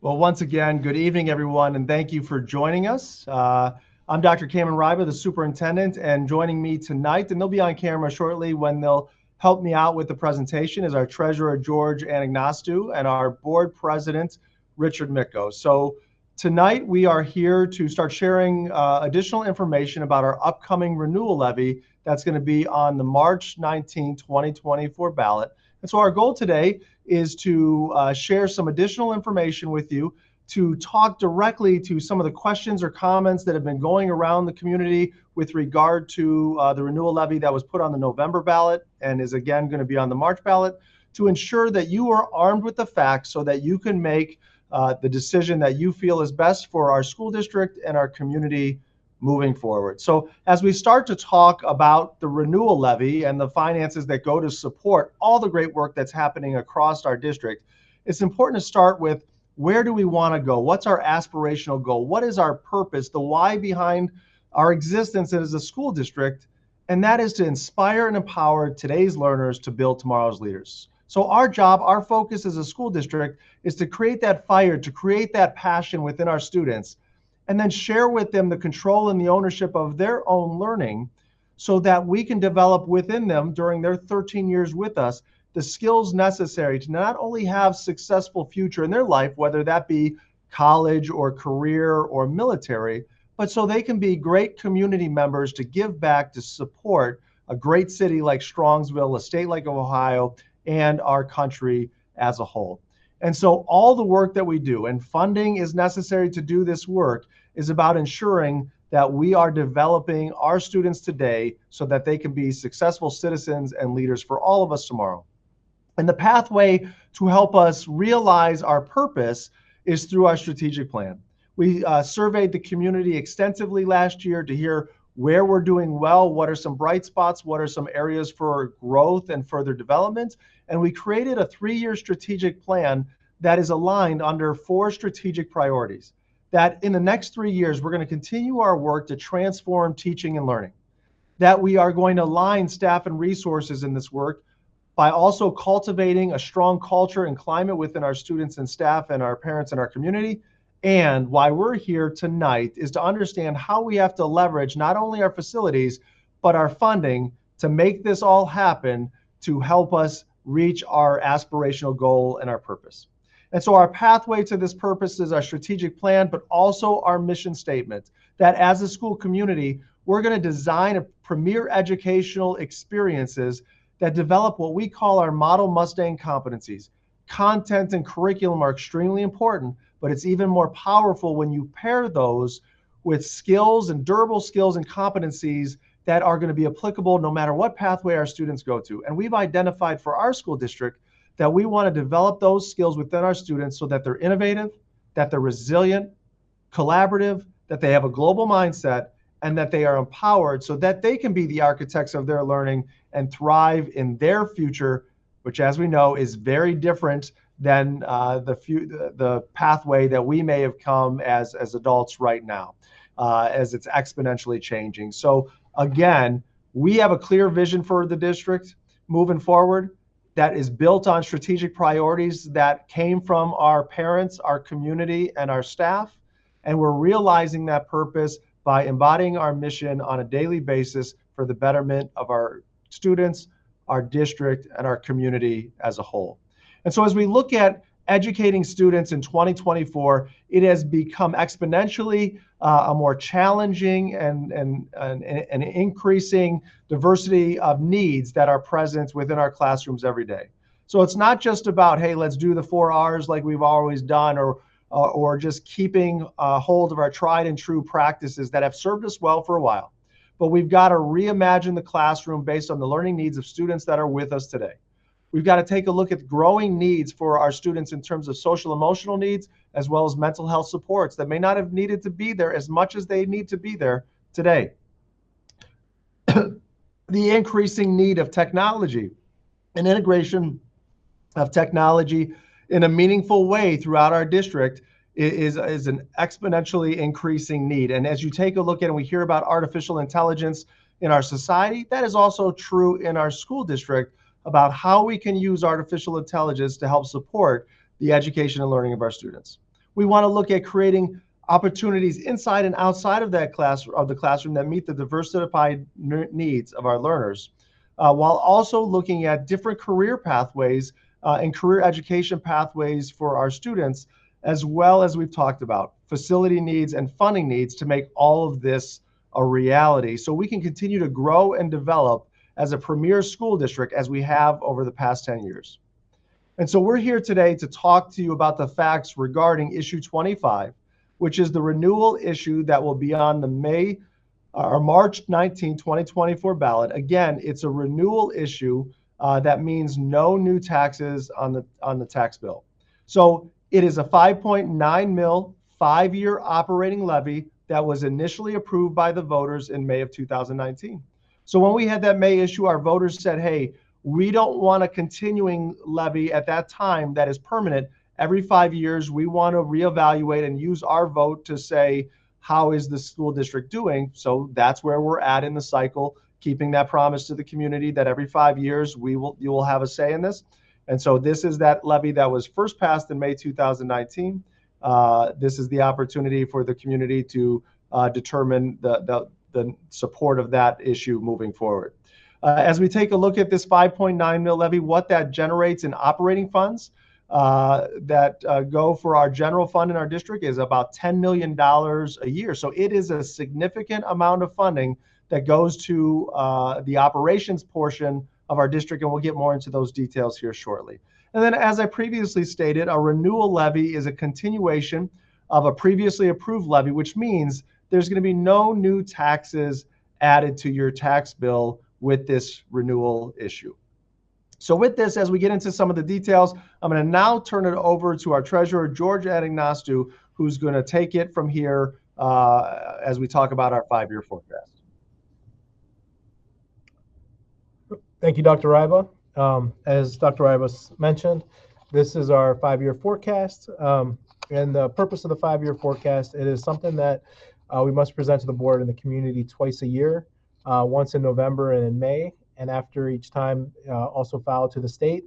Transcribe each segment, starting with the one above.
Well, once again, good evening, everyone, and thank you for joining us. I'm Dr. Cameron Ryba, the superintendent, and joining me tonight, and they'll be on camera shortly when they'll help me out with the presentation, is our treasurer, George Anagnostou, and our board president, Richard Micko. So tonight we are here to start sharing additional information about our upcoming renewal levy that's going to be on the March 19, 2024 ballot. And so our goal today is to share some additional information with you, to talk directly to some of the questions or comments that have been going around the community with regard to the renewal levy that was put on the November ballot and is again going to be on the March ballot, to ensure that you are armed with the facts so that you can make the decision that you feel is best for our school district and our community moving forward. So as we start to talk about the renewal levy and the finances that go to support all the great work that's happening across our district, it's important to start with, where do we want to go? What's our aspirational goal? What is our purpose, the why behind our existence as a school district? And that is to inspire and empower today's learners to build tomorrow's leaders. So our job, our focus as a school district is to create that fire, to create that passion within our students, and then share with them the control and the ownership of their own learning so that we can develop within them during their 13 years with us the skills necessary to not only have successful future in their life, whether that be college or career or military, but so they can be great community members to give back, to support a great city like Strongsville, a state like Ohio, and our country as a whole. And so all the work that we do, and funding is necessary to do this work, is about ensuring that we are developing our students today so that they can be successful citizens and leaders for all of us tomorrow. And the pathway to help us realize our purpose is through our strategic plan. We surveyed the community extensively last year to hear where we're doing well, what are some bright spots, what are some areas for growth and further development. And we created a 3-year strategic plan that is aligned under 4 strategic priorities. That in the next 3 years, we're going to continue our work to transform teaching and learning. That we are going to align staff and resources in this work by also cultivating a strong culture and climate within our students and staff and our parents and our community. And why we're here tonight is to understand how we have to leverage not only our facilities, but our funding to make this all happen, to help us reach our aspirational goal and our purpose. And so our pathway to this purpose is our strategic plan, but also our mission statement, that as a school community, we're going to design a premier educational experiences that develop what we call our model Mustang competencies. Content and curriculum are extremely important, but it's even more powerful when you pair those with skills and durable skills and competencies that are going to be applicable no matter what pathway our students go to. And we've identified for our school district that we want to develop those skills within our students so that they're innovative, that they're resilient, collaborative, that they have a global mindset, and that they are empowered so that they can be the architects of their learning and thrive in their future, which, as we know, is very different than the pathway that we may have come as adults right now, as it's exponentially changing. So again, we have a clear vision for the district moving forward that is built on strategic priorities that came from our parents, our community, and our staff. And we're realizing that purpose by embodying our mission on a daily basis for the betterment of our students, our district, and our community as a whole. And so as we look at educating students in 2024, it has become exponentially a more challenging and increasing diversity of needs that are present within our classrooms every day. So it's not just about, hey, let's do the 4 R's like we've always done, or just keeping hold of our tried and true practices that have served us well for a while. But we've got to reimagine the classroom based on the learning needs of students that are with us today. We've got to take a look at growing needs for our students in terms of social emotional needs, as well as mental health supports that may not have needed to be there as much as they need to be there today. The increasing need of technology and integration of technology in a meaningful way throughout our district is an exponentially increasing need. And as you take a look at and we hear about artificial intelligence in our society, that is also true in our school district about how we can use artificial intelligence to help support the education and learning of our students. We want to look at creating opportunities inside and outside of the classroom that meet the diversified needs of our learners, while also looking at different career pathways and career education pathways for our students, as well as we've talked about facility needs and funding needs to make all of this a reality so we can continue to grow and develop as a premier school district as we have over the past 10 years. And so we're here today to talk to you about the facts regarding issue 25, which is the renewal issue that will be on the March 19, 2024 ballot. Again, it's a renewal issue that means no new taxes on the tax bill. So it is a 5.9 mil 5-year operating levy that was initially approved by the voters in May of 2019. So when we had that May issue, our voters said, hey, we don't want a continuing levy at that time that is permanent. Every 5 years, we want to reevaluate and use our vote to say, how is the school district doing? So that's where we're at in the cycle, keeping that promise to the community that every 5 years you will have a say in this. And so this is that levy that was first passed in May 2019. This is the opportunity for the community to determine the support of that issue moving forward. As we take a look at this 5.9 mil levy, what that generates in operating funds that go for our general fund in our district is about $10 million a year. So it is a significant amount of funding that goes to the operations portion of our district, and we'll get more into those details here shortly. And then, as I previously stated, a renewal levy is a continuation of a previously approved levy, which means there's going to be no new taxes added to your tax bill with this renewal issue. So with this, as we get into some of the details, I'm going to now turn it over to our treasurer, George Adagnastu, who's going to take it from here as we talk about our 5-year forecast. Thank you, Dr. Ryba. As Dr. Ryba mentioned, this is our 5-year forecast. And the purpose of the 5-year forecast, it is something that we must present to the board and the community twice a year, once in November and in May, and after each time also filed to the state.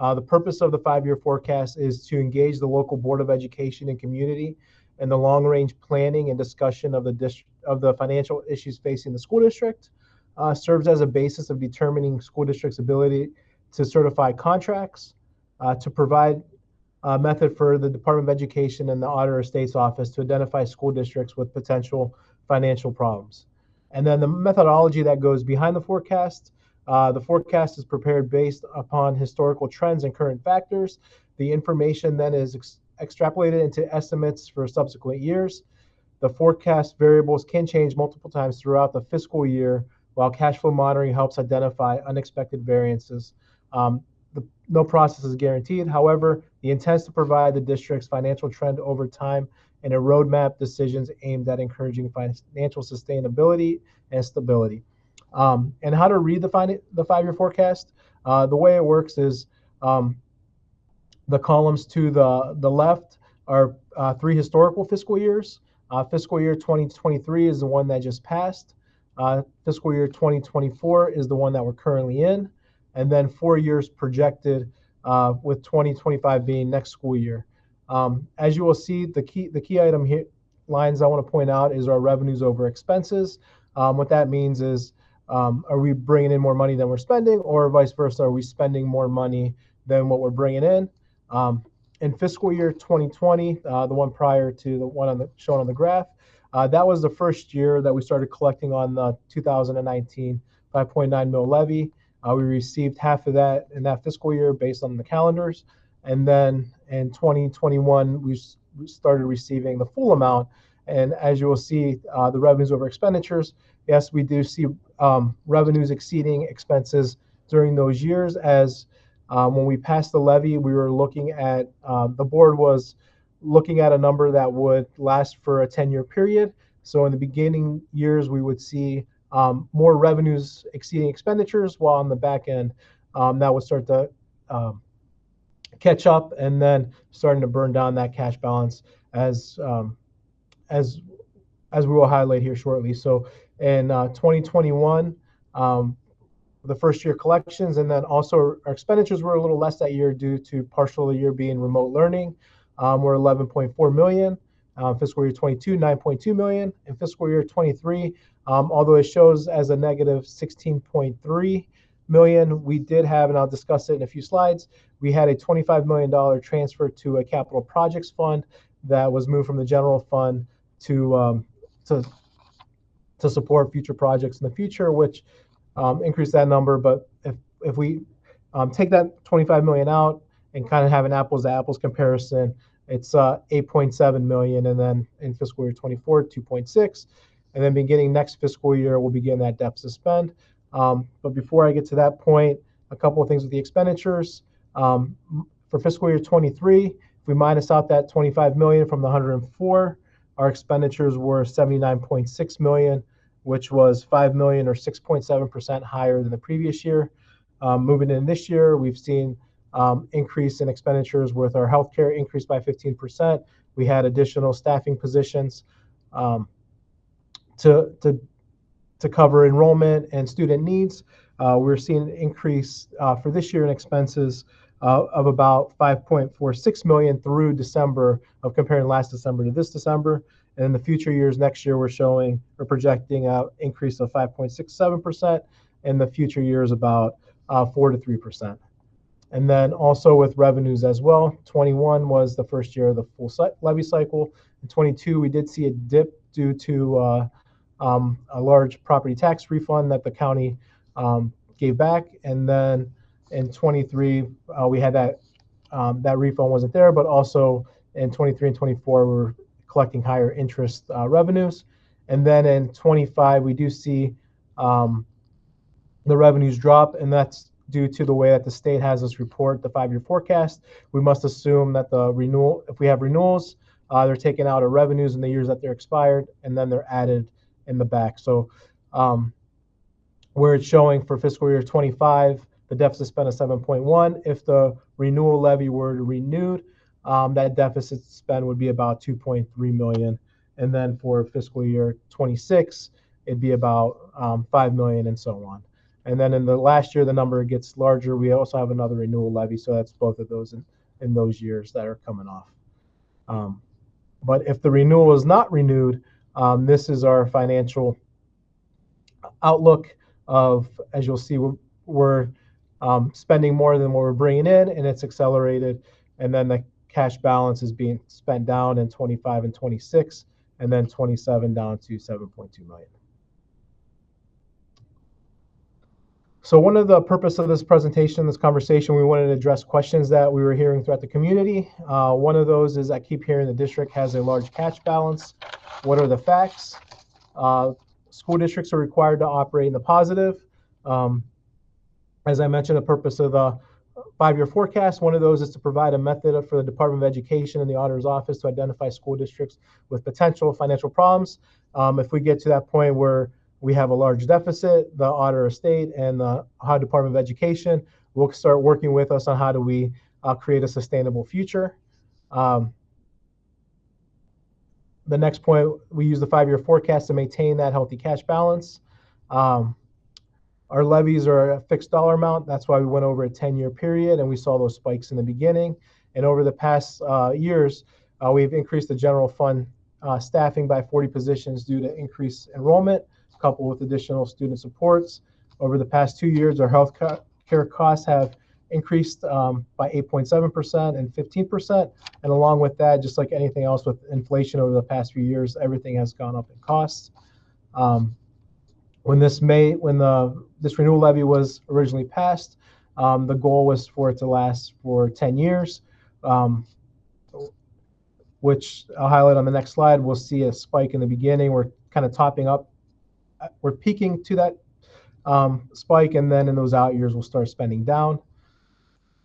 The purpose of the 5-year forecast is to engage the local Board of Education and community in the long-range planning and discussion of the financial issues facing the school district. Serves as a basis of determining school district's ability to certify contracts, to provide a method for the Department of Education and the Auditor of State's Office to identify school districts with potential financial problems. And then the methodology that goes behind the forecast is prepared based upon historical trends and current factors. The information then is extrapolated into estimates for subsequent years. The forecast variables can change multiple times throughout the fiscal year, while cash flow monitoring helps identify unexpected variances. No process is guaranteed. However, the intent is to provide the district's financial trend over time and a roadmap decisions aimed at encouraging financial sustainability and stability. And how to read the 5-year forecast? The way it works is the columns to the left are 3 historical fiscal years. Fiscal year 2023 is the one that just passed. Fiscal year 2024 is the one that we're currently in, and then 4 years projected, with 2025 being next school year. As you will see, the key item here, lines I want to point out, is our revenues over expenses. What that means is, are we bringing in more money than we're spending, or vice versa, are we spending more money than what we're bringing in? In fiscal year 2020, the one prior to the one shown on the graph, that was the first year that we started collecting on the 2019 5.9 mil levy. We received half of that in that fiscal year based on the calendars. And then in 2021, we started receiving the full amount. And as you will see, the revenues over expenditures, yes, we do see revenues exceeding expenses during those years. As when we passed the levy, we were looking at, the board was looking at a number that would last for a 10-year period. So in the beginning years, we would see more revenues exceeding expenditures, while on the back end, that would start to catch up, and then starting to burn down that cash balance as we will highlight here shortly. So in 2021, the first year collections, and then also our expenditures were a little less that year due to partial year being remote learning. were 11.4 million. Fiscal year 22, 9.2 million. In fiscal year 23, although it shows as a negative 16.3 million, we did have, and I'll discuss it in a few slides, we had a $25 million transfer to a capital projects fund that was moved from the general fund to support future projects in the future, which increased that number. But if we take that 25 million out and kind of have an apples to apples comparison, it's 8.7 million, and then in fiscal year 24, 2.6, and then beginning next fiscal year, we'll begin that deficit spend. But before I get to that point, a couple of things with the expenditures. For fiscal year 23, if we minus out that 25 million from the 104, our expenditures were 79.6 million, which was 5 million or 6.7% higher than the previous year. Moving in this year, we've seen increase in expenditures with our healthcare increased by 15%. We had additional staffing positions to cover enrollment and student needs. We're seeing an increase for this year in expenses of about 5.46 million through December, of comparing last December to this December. And in the future years, next year, we're projecting an increase of 5.67%. In the future years, about 4 to 3%. And then also with revenues as well, 21 was the first year of the full levy cycle. In 22, we did see a dip due to a large property tax refund that the county gave back. And then in 23, we had that refund wasn't there, but also in 23 and 24, we were collecting higher interest revenues. And then in 25, we do see the revenues drop, and that's due to the way that the state has us report the 5-year forecast. We must assume that if we have renewals, they're taken out of revenues in the years that they're expired, and then they're added in the back. So where it's showing for fiscal year 25, the deficit spend of 7.1. If the renewal levy were renewed, that deficit spend would be about 2.3 million. And then for fiscal year 26, it'd be about 5 million and so on. And then in the last year, the number gets larger. We also have another renewal levy, so that's both of those in those years that are coming off. But if the renewal is not renewed, this is our financial outlook of, as you'll see, we're spending more than what we're bringing in, and it's accelerated. And then the cash balance is being spent down in 25 and 26, and then 27 down to 7.2 million. So one of the purpose of this presentation, this conversation, we wanted to address questions that we were hearing throughout the community. One of those is I keep hearing the district has a large cash balance. What are the facts? School districts are required to operate in the positive. As I mentioned, the purpose of the 5-year forecast, one of those is to provide a method for the Department of Education and the Auditor's Office to identify school districts with potential financial problems. If we get to that point where we have a large deficit, the Auditor of State and the Ohio Department of Education will start working with us on how do we create a sustainable future. The next point, we use the 5-year forecast to maintain that healthy cash balance. Our levies are a fixed dollar amount. That's why we went over a 10-year period, and we saw those spikes in the beginning. And over the past years, we've increased the general fund staffing by 40 positions due to increased enrollment, coupled with additional student supports. Over the past 2 years, our health care costs have increased by 8.7% and 15%. And along with that, just like anything else with inflation over the past few years, everything has gone up in costs. When this renewal levy was originally passed, the goal was for it to last for 10 years, which I'll highlight on the next slide. We'll see a spike in the beginning. We're kind of topping up. We're peaking to that spike, and then in those out years, we'll start spending down.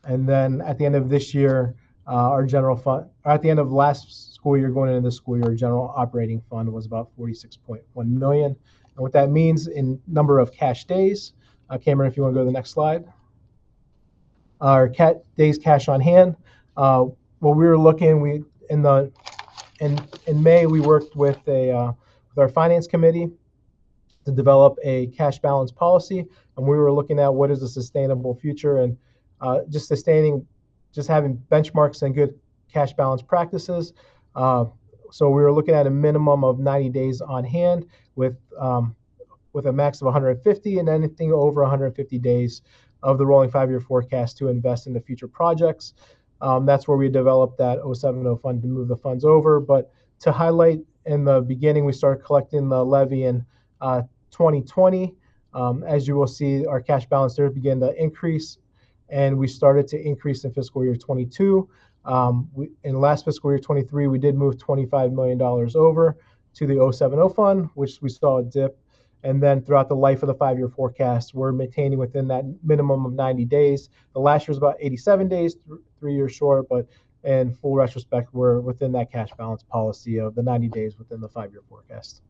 And then at the end of this year, our general fund, or at the end of last school year, going into this school year, general operating fund was about 46.1 million. And what that means in number of cash days, Cameron, if you want to go to the next slide. Our days cash on hand. What we were looking, in May we worked with our finance committee to develop a cash balance policy, and we were looking at what is a sustainable future, and just having benchmarks and good cash balance practices. So we were looking at a minimum of 90 days on hand with a max of 150, and anything over 150 days of the rolling 5-year forecast to invest into future projects. That's where we developed that 070 fund to move the funds over. But to highlight, in the beginning, we started collecting the levy in 2020. As you will see, our cash balance there began to increase, and we started to increase in fiscal year 22. In last fiscal year 23, we did move $25 million over to the 070 fund, which we saw a dip. And then throughout the life of the 5-year forecast, we're maintaining within that minimum of 90 days. The last year was about 87 days, 3 years short, but in full retrospect, we're within that cash balance policy of the 90 days within the 5-year forecast.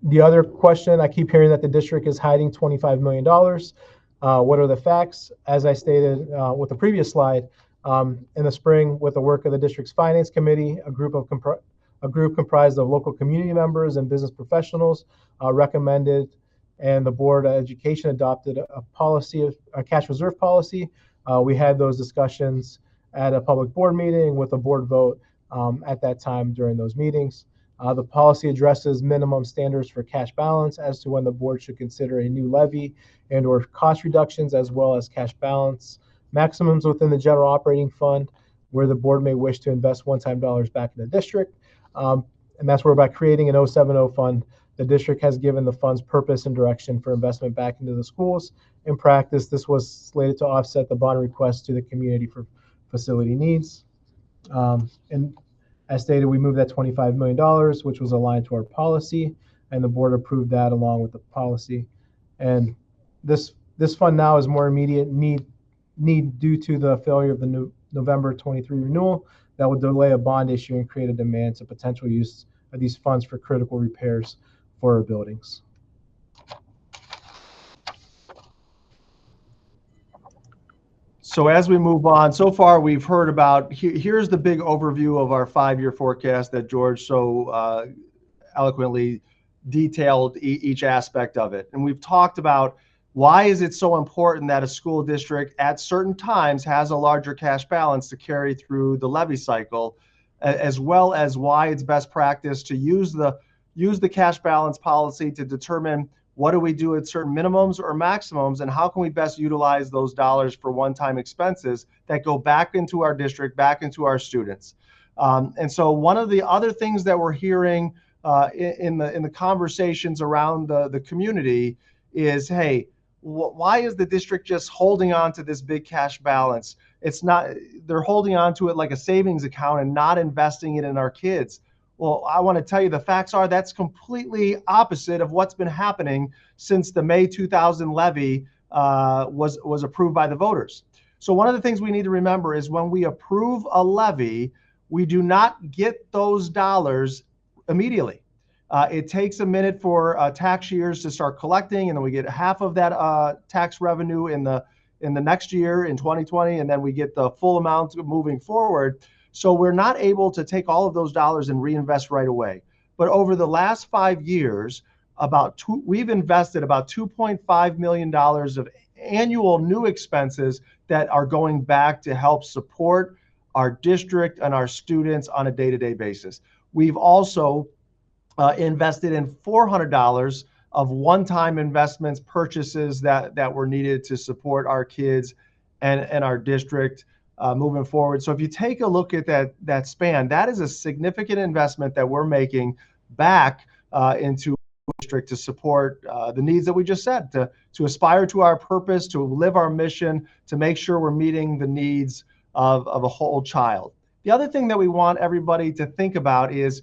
The other question, I keep hearing that the district is hiding $25 million. What are the facts? As I stated with the previous slide, in the spring, with the work of the district's finance committee, a group comprised of local community members and business professionals recommended, and the Board of Education adopted a cash reserve policy. We had those discussions at a public board meeting with a board vote at that time during those meetings. The policy addresses minimum standards for cash balance as to when the board should consider a new levy and/or cost reductions, as well as cash balance maximums within the general operating fund, where the board may wish to invest one-time dollars back in the district. And that's where, by creating an 070 fund, the district has given the fund's purpose and direction for investment back into the schools. In practice, this was slated to offset the bond request to the community for facility needs. And as stated, we moved that $25 million, which was aligned to our policy, and the board approved that along with the policy. And this fund now is more immediate need due to the failure of the November 23 renewal that would delay a bond issue and create a demand to potential use of these funds for critical repairs for our buildings. So as we move on, so far we've heard about, here's the big overview of our 5-year forecast that George so eloquently detailed each aspect of it. And we've talked about why is it so important that a school district at certain times has a larger cash balance to carry through the levy cycle, as well as why it's best practice to use the cash balance policy to determine what do we do at certain minimums or maximums, and how can we best utilize those dollars for one-time expenses that go back into our district, back into our students. And so one of the other things that we're hearing in the conversations around the community is, hey, why is the district just holding on to this big cash balance? It's not, they're holding on to it like a savings account and not investing it in our kids. Well, I want to tell you, the facts are that's completely opposite of what's been happening since the May 2000 levy was approved by the voters. So one of the things we need to remember is when we approve a levy, we do not get those dollars immediately. It takes a minute for tax years to start collecting, and then we get half of that tax revenue in the next year in 2020, and then we get the full amount moving forward. So we're not able to take all of those dollars and reinvest right away. But over the last 5 years, we've invested about $2.5 million of annual new expenses that are going back to help support our district and our students on a day-to-day basis. We've also invested in $400 of one-time investments, purchases that were needed to support our kids and our district moving forward. So if you take a look at that span, that is a significant investment that we're making back into the district to support the needs that we just said, to aspire to our purpose, to live our mission, to make sure we're meeting the needs of a whole child. The other thing that we want everybody to think about is,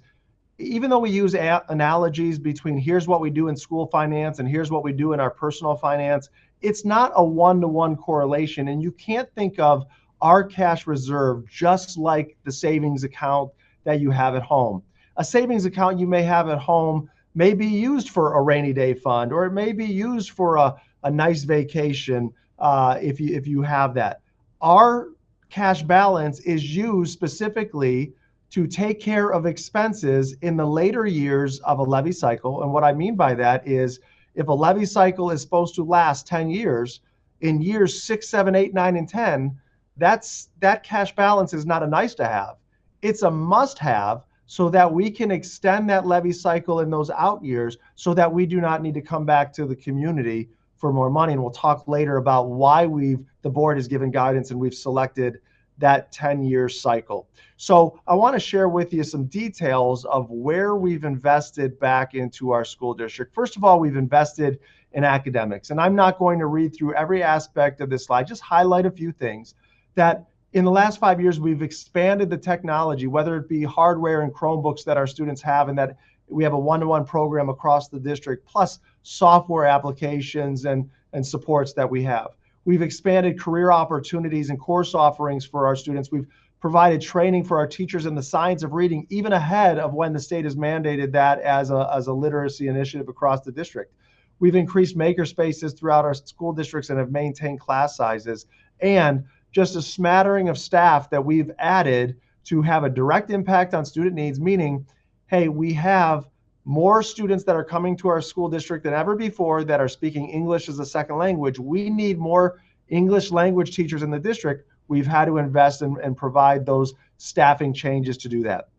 even though we use analogies between here's what we do in school finance and here's what we do in our personal finance, it's not a one-to-one correlation. And you can't think of our cash reserve just like the savings account that you have at home. A savings account you may have at home may be used for a rainy day fund, or it may be used for a nice vacation if you have that. Our cash balance is used specifically to take care of expenses in the later years of a levy cycle. And what I mean by that is, If a levy cycle is supposed to last 10 years, in years 6, 7, 8, 9, and 10, that cash balance is not a nice to have. It's a must have, so that we can extend that levy cycle in those out years so that we do not need to come back to the community for more money. And we'll talk later about why the board has given guidance and we've selected that 10-year cycle. So I want to share with you some details of where we've invested back into our school district. First of all, we've invested in academics. And I'm not going to read through every aspect of this slide, just highlight a few things that in the last 5 years, we've expanded the technology, whether it be hardware and Chromebooks that our students have, and that we have a one-to-one program across the district, plus software applications and supports that we have. We've expanded career opportunities and course offerings for our students. We've provided training for our teachers in the science of reading, even ahead of when the state has mandated that as a literacy initiative across the district. We've increased maker spaces throughout our school districts and have maintained class sizes, and just a smattering of staff that we've added to have a direct impact on student needs, meaning, hey, we have more students that are coming to our school district than ever before that are speaking English as a second language. We need more English language teachers in the district. We've had to invest and provide those staffing changes to do that.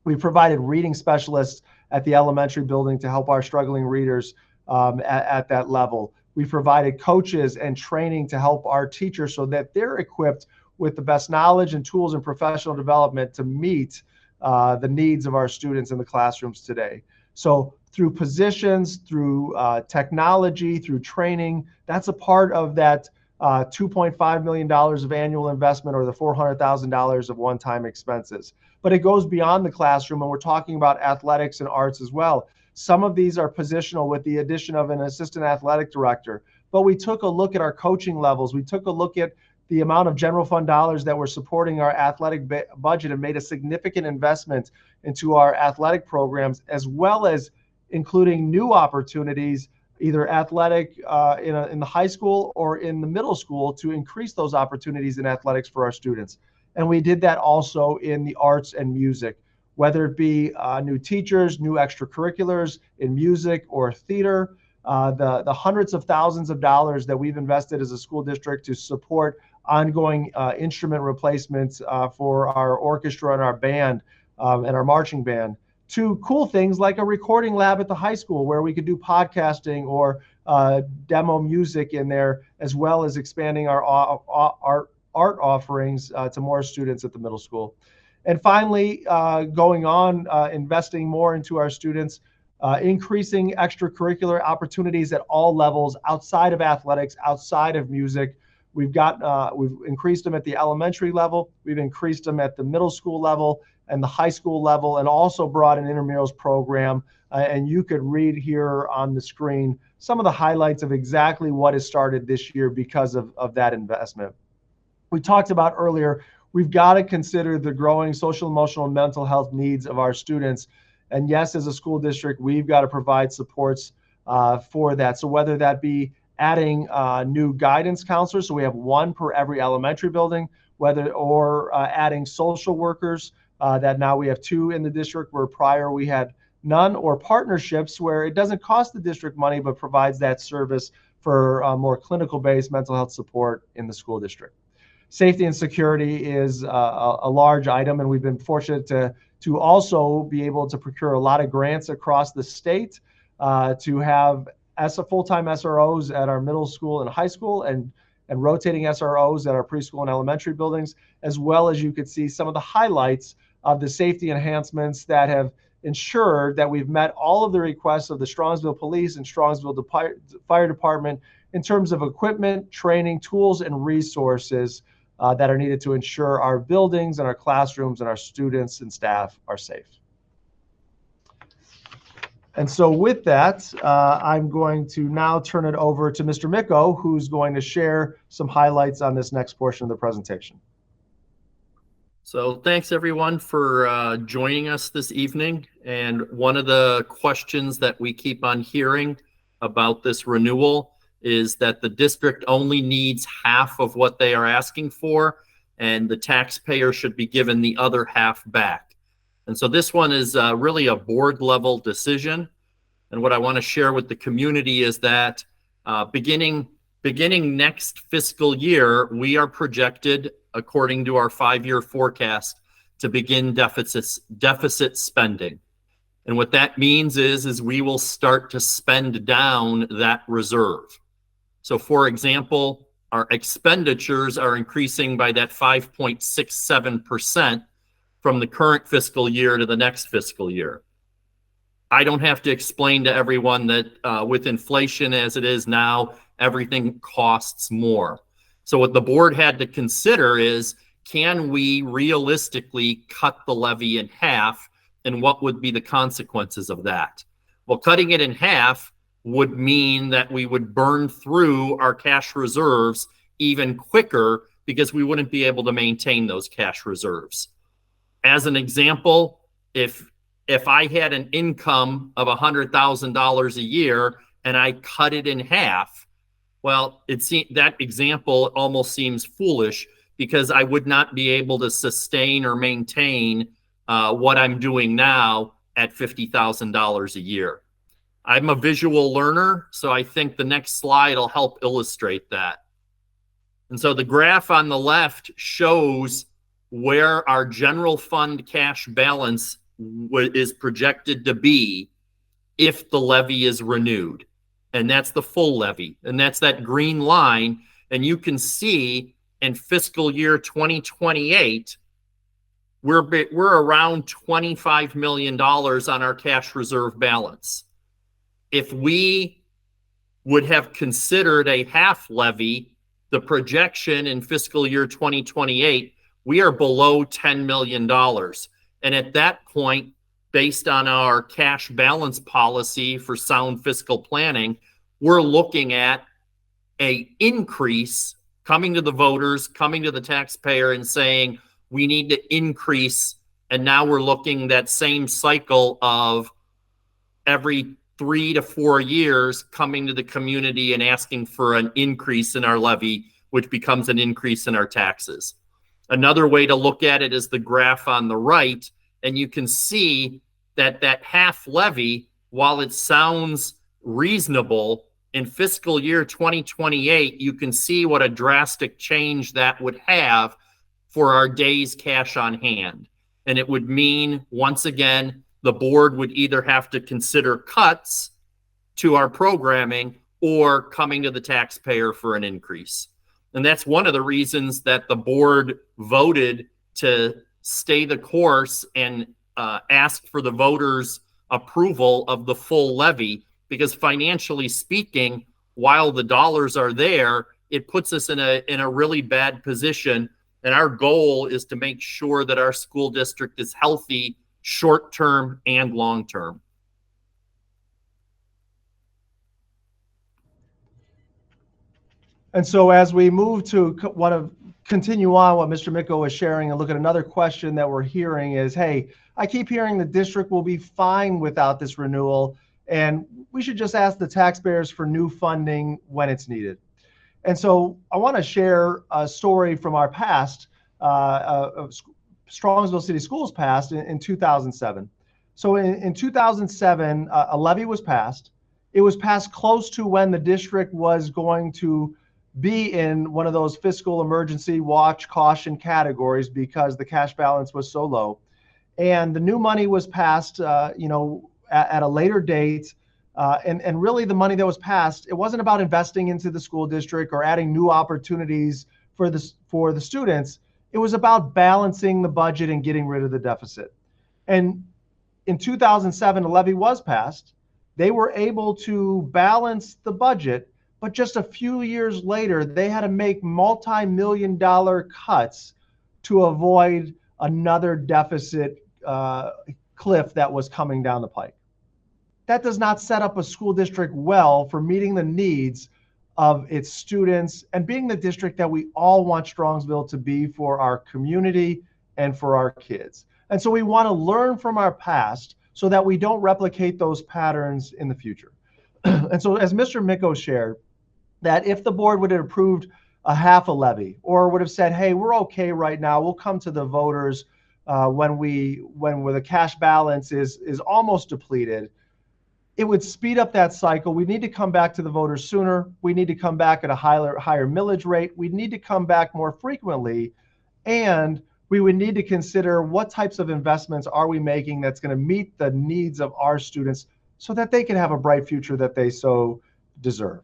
We've provided reading specialists at the elementary building to help our struggling readers at that level. We've provided coaches and training to help our teachers so that they're equipped with the best knowledge and tools and professional development to meet the needs of our students in the classrooms today. So through positions, through technology, through training, that's a part of that $2.5 million of annual investment, or the $400,000 of one-time expenses. But it goes beyond the classroom, and we're talking about athletics and arts as well. Some of these are positional with the addition of an assistant athletic director. But we took a look at our coaching levels. We took a look at the amount of general fund dollars that were supporting our athletic budget and made a significant investment into our athletic programs, as well as including new opportunities, either athletic in the high school or in the middle school, to increase those opportunities in athletics for our students. And we did that also in the arts and music, whether it be new teachers, new extracurriculars in music or theater, the hundreds of thousands of dollars that we've invested as a school district to support ongoing instrument replacements for our orchestra and our band and our marching band, to cool things like a recording lab at the high school where we could do podcasting or demo music in there, as well as expanding our art offerings to more students at the middle school. And finally, going on, investing more into our students, increasing extracurricular opportunities at all levels outside of athletics, outside of music. We've increased them at the elementary level, we've increased them at the middle school level and the high school level, and also brought an intramurals program. And you could read here on the screen some of the highlights of exactly what has started this year because of that investment. We talked about earlier, we've got to consider the growing social, emotional, and mental health needs of our students. And yes, as a school district, we've got to provide supports for that. So whether that be adding new guidance counselors, so we have one per every elementary building, or adding social workers, that now we have 2 in the district where prior we had none, or partnerships where it doesn't cost the district money but provides that service for more clinical-based mental health support in the school district. Safety and security is a large item, and we've been fortunate to also be able to procure a lot of grants across the state to have full-time SROs at our middle school and high school, and rotating SROs at our preschool and elementary buildings, as well as you could see some of the highlights of the safety enhancements that have ensured that we've met all of the requests of the Strongsville Police and Strongsville Fire Department in terms of equipment, training, tools, and resources that are needed to ensure our buildings and our classrooms and our students and staff are safe. And so with that, I'm going to now turn it over to Mr. Micko, who's going to share some highlights on this next portion of the presentation. So thanks everyone for joining us this evening. And one of the questions that we keep on hearing about this renewal is that the district only needs half of what they are asking for, and the taxpayer should be given the other half back. And so this one is really a board level decision. And what I want to share with the community is that beginning next fiscal year, we are projected, according to our 5-year forecast, to begin deficit spending. And what that means is we will start to spend down that reserve. So for example, our expenditures are increasing by that 5.67% from the current fiscal year to the next fiscal year. I don't have to explain to everyone that with inflation as it is now, everything costs more. So what the board had to consider is, can we realistically cut the levy in half, and what would be the consequences of that? Well, cutting it in half would mean that we would burn through our cash reserves even quicker because we wouldn't be able to maintain those cash reserves. As an example, if I had an income of $100,000 a year and I cut it in half, well, that example almost seems foolish because I would not be able to sustain or maintain what I'm doing now at $50,000 a year. I'm a visual learner, so I think the next slide will help illustrate that. And so the graph on the left shows where our general fund cash balance is projected to be if the levy is renewed. And that's the full levy. And that's that green line. And you can see in fiscal year 2028, we're around $25 million on our cash reserve balance. If we would have considered a half levy, the projection in fiscal year 2028, we are below $10 million. And at that point, based on our cash balance policy for sound fiscal planning, we're looking at an increase coming to the voters, coming to the taxpayer and saying, we need to increase. And now we're looking that same cycle of every 3 to 4 years coming to the community and asking for an increase in our levy, which becomes an increase in our taxes. Another way to look at it is the graph on the right, and you can see that that half levy, while it sounds reasonable, in fiscal year 2028, you can see what a drastic change that would have for our days cash on hand. And it would mean, once again, the board would either have to consider cuts to our programming or coming to the taxpayer for an increase. And that's one of the reasons that the board voted to stay the course and ask for the voters' approval of the full levy, because financially speaking, while the dollars are there, it puts us in a really bad position. And our goal is to make sure that our school district is healthy short-term and long-term. And so as we move to continue on what Mr. Micko was sharing and look at another question that we're hearing is, hey, I keep hearing the district will be fine without this renewal, and we should just ask the taxpayers for new funding when it's needed. And so I want to share a story from our past, of Strongsville City Schools past in 2007. So in 2007, a levy was passed. It was passed close to when the district was going to be in one of those fiscal emergency watch caution categories because the cash balance was so low. And the new money was passed, at a later date. And really the money that was passed, it wasn't about investing into the school district or adding new opportunities for the students. It was about balancing the budget and getting rid of the deficit. And in 2007, a levy was passed. They were able to balance the budget, but just a few years later, they had to make multi-million-dollar cuts to avoid another deficit cliff that was coming down the pike. That does not set up a school district well for meeting the needs of its students and being the district that we all want Strongsville to be for our community and for our kids. And so we want to learn from our past so that we don't replicate those patterns in the future. And so as Mr. Micko shared, that if the board would have approved a half a levy or would have said, hey, we're okay right now, we'll come to the voters when the cash balance is almost depleted, it would speed up that cycle. We need to come back to the voters sooner. We need to come back at a higher millage rate. We need to come back more frequently. And we would need to consider what types of investments are we making that's going to meet the needs of our students so that they can have a bright future that they so deserve.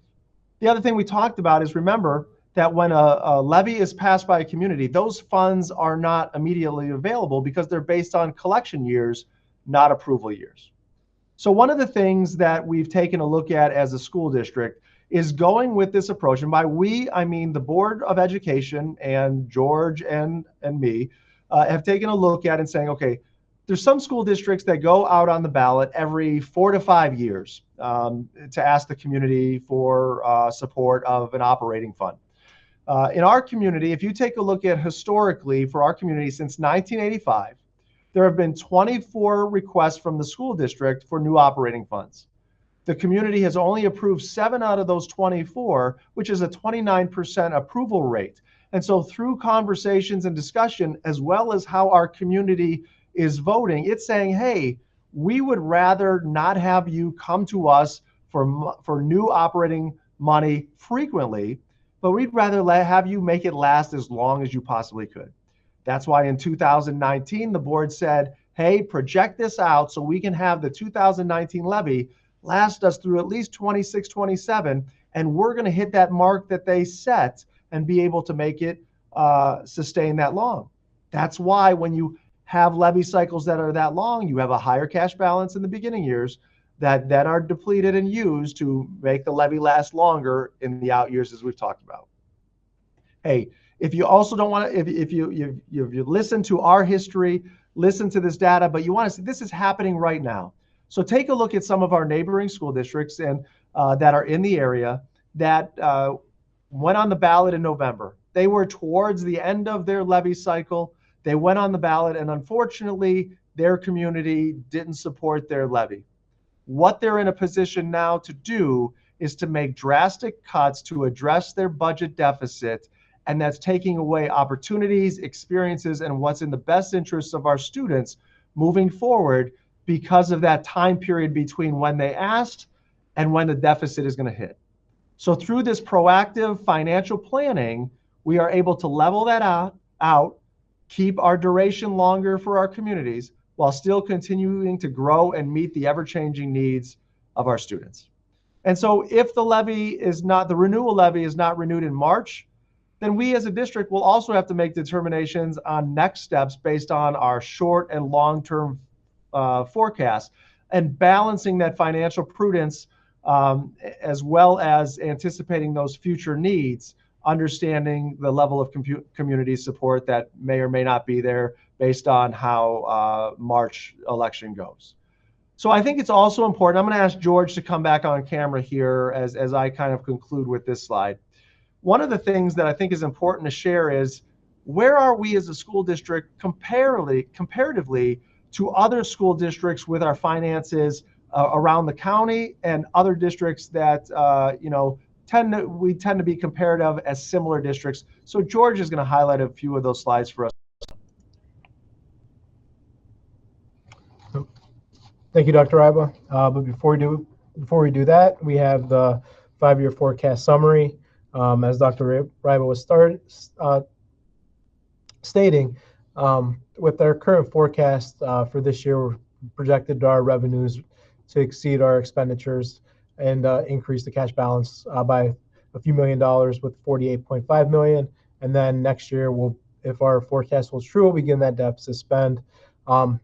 The other thing we talked about is, remember that when a levy is passed by a community, those funds are not immediately available because they're based on collection years, not approval years. So one of the things that we've taken a look at as a school district is going with this approach. And by we, I mean the Board of Education and George and me have taken a look at and saying, okay, there's some school districts that go out on the ballot every 4 to 5 years to ask the community for support of an operating fund. In our community, if you take a look at historically for our community since 1985, there have been 24 requests from the school district for new operating funds. The community has only approved 7 out of those 24, which is a 29% approval rate. And so through conversations and discussion, as well as how our community is voting, it's saying, hey, we would rather not have you come to us for new operating money frequently, but we'd rather have you make it last as long as you possibly could. That's why in 2019, the board said, hey, project this out so we can have the 2019 levy last us through at least 26, 27, and we're going to hit that mark that they set and be able to make it sustain that long. That's why when you have levy cycles that are that long, you have a higher cash balance in the beginning years that then are depleted and used to make the levy last longer in the out years, as we've talked about. Hey, if you also don't want to, if you listen to our history, listen to this data, but you want to see this is happening right now. So take a look at some of our neighboring school districts and that are in the area that went on the ballot in November. They were towards the end of their levy cycle. They went on the ballot, and unfortunately, their community didn't support their levy. What they're in a position now to do is to make drastic cuts to address their budget deficit, and that's taking away opportunities, experiences, and what's in the best interests of our students moving forward because of that time period between when they asked and when the deficit is going to hit. So through this proactive financial planning, we are able to level that out, keep our duration longer for our communities, while still continuing to grow and meet the ever-changing needs of our students. And so if the renewal levy is not renewed in March, then we as a district will also have to make determinations on next steps based on our short and long-term forecast, and balancing that financial prudence as well as anticipating those future needs, understanding the level of community support that may or may not be there based on how March election goes. So I think it's also important, I'm going to ask George to come back on camera here as I kind of conclude with this slide. One of the things that I think is important to share is, where are we as a school district comparatively to other school districts with our finances around the county and other districts that we tend to be comparative as similar districts. So George is going to highlight a few of those slides for us. Thank you, Dr. Ryba. But before we do that, we have the 5-year forecast summary. As Dr. Ryba was stating, with our current forecast for this year, we're projected our revenues to exceed our expenditures and increase the cash balance by a few $1 million with $48.5 million. And then next year, if our forecast holds true, we'll begin that deficit spend. And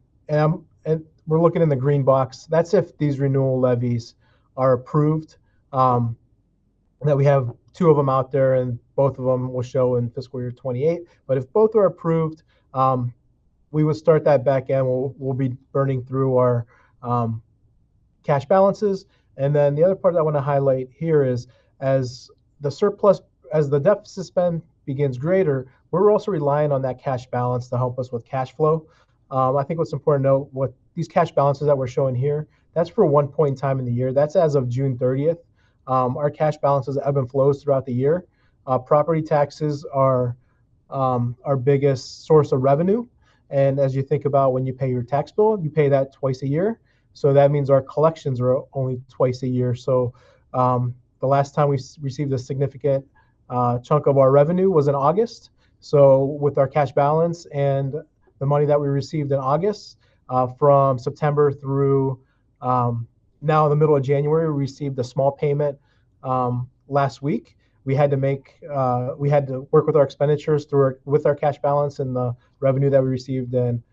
we're looking in the green box. That's if these renewal levies are approved. That we have 2 of them out there, and both of them will show in fiscal year 28. But if both are approved, we would start that back end. We'll be burning through our cash balances. And then the other part that I want to highlight here is, as the deficit spend begins greater, we're also relying on that cash balance to help us with cash flow. I think what's important to note, what these cash balances that we're showing here, that's for one point in time in the year. That's as of June 30th. Our cash balances ebb and flows throughout the year. Property taxes are our biggest source of revenue. And as you think about when you pay your tax bill, you pay that twice a year. So that means our collections are only twice a year. So the last time we received a significant chunk of our revenue was in August. So with our cash balance and the money that we received in August, from September through now in the middle of January, we received a small payment last week. We had to work with our expenditures with our cash balance and the revenue that we received in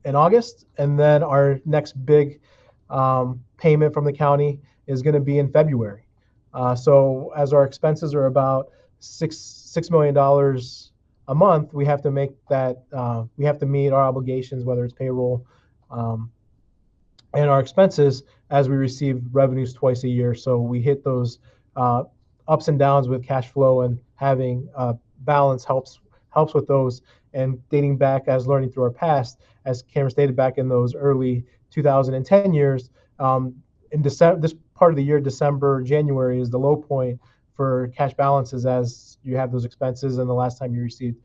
August. And then our next big payment from the county is going to be in February. So as our expenses are about $6 million a month, we have to make that, we have to meet our obligations, whether it's payroll and our expenses, as we receive revenues twice a year. So we hit those ups and downs with cash flow, and having balance helps with those. And dating back, as learning through our past, as Cameron stated, back in those early 2010 years, in December, this part of the year, December, January, is the low point for cash balances, as you have those expenses. And the last time you received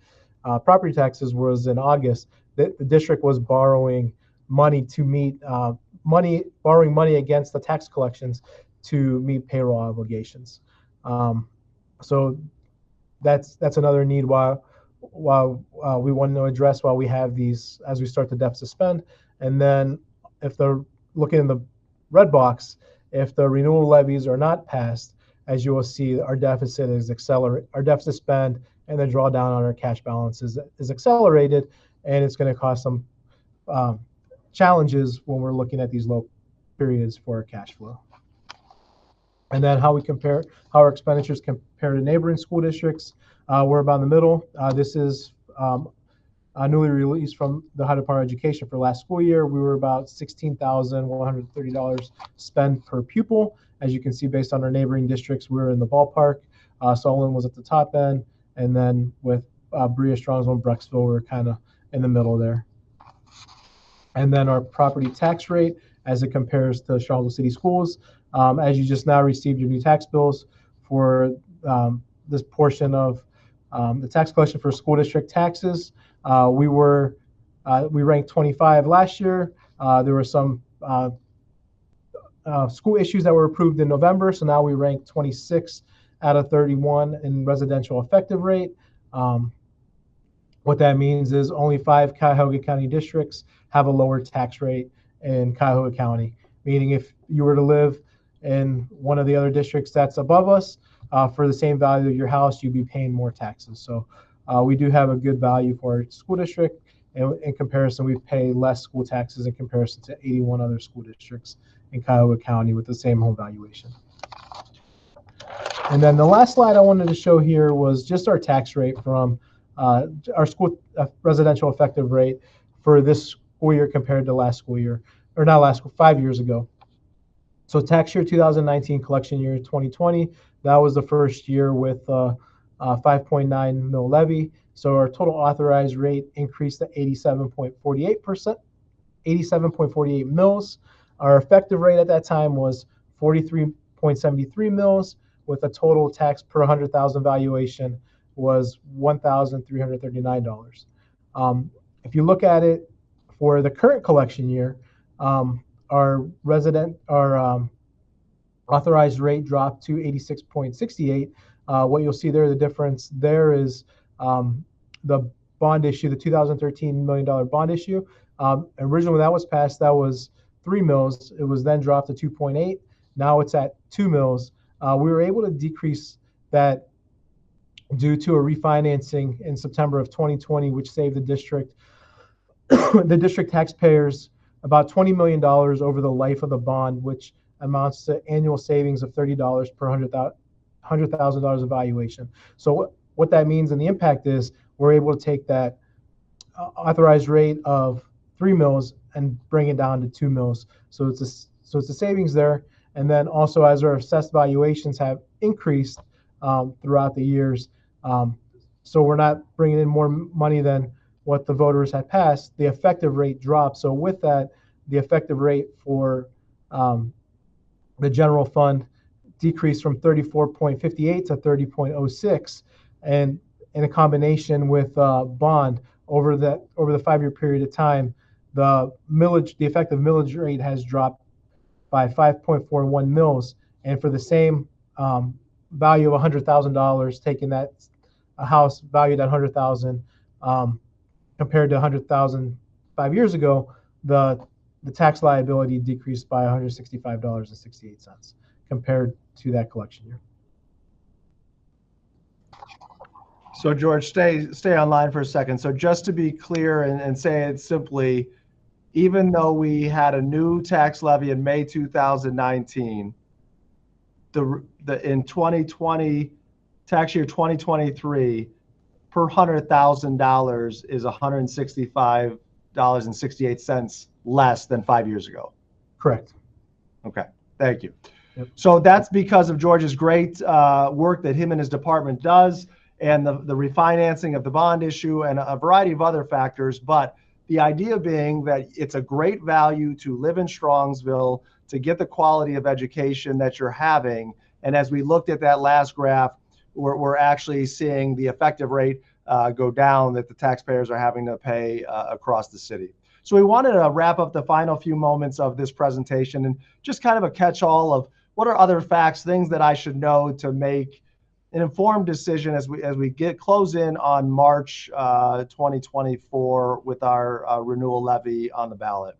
property taxes was in August. The district was borrowing money to meet borrowing money against the tax collections to meet payroll obligations. So that's another need while we want to address while we have these, as we start the deficit spend. And then if they're looking in the red box, if the renewal levies are not passed, as you will see, our deficit spend and the drawdown on our cash balances is accelerated, and it's going to cause some challenges when we're looking at these low periods for our cash flow. And then how our expenditures compare to neighboring school districts. We're about in the middle. This is newly released from the Ohio Department of Education for last school year. We were about $16,130 spent per pupil. As you can see, based on our neighboring districts, we're in the ballpark. Solon was at the top end, and then with Berea, Strongsville, and Brecksville, we're kind of in the middle there. And then our property tax rate as it compares to Strongsville City Schools. As you just now received your new tax bills for this portion of the tax collection for school district taxes, we ranked 25 last year. There were some school issues that were approved in November, so now we rank 26 out of 31 in residential effective rate. What that means is only 5 Cuyahoga County districts have a lower tax rate in Cuyahoga County, meaning if you were to live in one of the other districts that's above us, for the same value of your house, you'd be paying more taxes. So we do have a good value for our school district. And in comparison, we pay less school taxes in comparison to 81 other school districts in Cuyahoga County with the same home valuation. And then the last slide I wanted to show here was just our tax rate from our school residential effective rate for this school year compared to last school year, or not last school, 5 years ago. So tax year 2019, collection year 2020, that was the first year with 5.9 mil levy. So our total authorized rate increased to 87.48%, 87.48 mils. Our effective rate at that time was 43.73 mils, with a total tax per 100,000 valuation was $1,339. If you look at it for the current collection year, our authorized rate dropped to 86.68. What you'll see there, the difference there is the bond issue, the 2013 $1 million bond issue. Originally when that was passed, that was 3 mils. It was then dropped to 2.8. Now it's at 2 mils. We were able to decrease that due to a refinancing in September of 2020, which saved the district taxpayers about $20 million over the life of the bond, which amounts to annual savings of $30 per $100,000 of valuation. So what that means and the impact is we're able to take that authorized rate of 3 mils and bring it down to 2 mils. So it's a savings there. And then also, as our assessed valuations have increased throughout the years, so we're not bringing in more money than what the voters had passed, the effective rate dropped. So with that, the effective rate for the general fund decreased from 34.58 to 30.06, and in a combination with bond over the 5-year period of time, the effective millage rate has dropped by 5.41 mils, and for the same value of $100,000, taking that a house valued at $100,000 compared to $100,000 5 years ago, the tax liability decreased by $165.68 compared to that collection year. So George, stay online for a second. So just to be clear and say it simply, even though we had a new tax levy in May 2019, in 2020, tax year 2023, per $100,000 is $165.68 less than 5 years ago. Correct. Okay, thank you. Yep. So that's because of George's great work that him and his department does, and the refinancing of the bond issue and a variety of other factors. But the idea being that it's a great value to live in Strongsville, to get the quality of education that you're having. And as we looked at that last graph, we're actually seeing the effective rate go down that the taxpayers are having to pay across the city. So we wanted to wrap up the final few moments of this presentation and just kind of a catch-all of what are other facts, things that I should know to make an informed decision as we close in on March 2024 with our renewal levy on the ballot.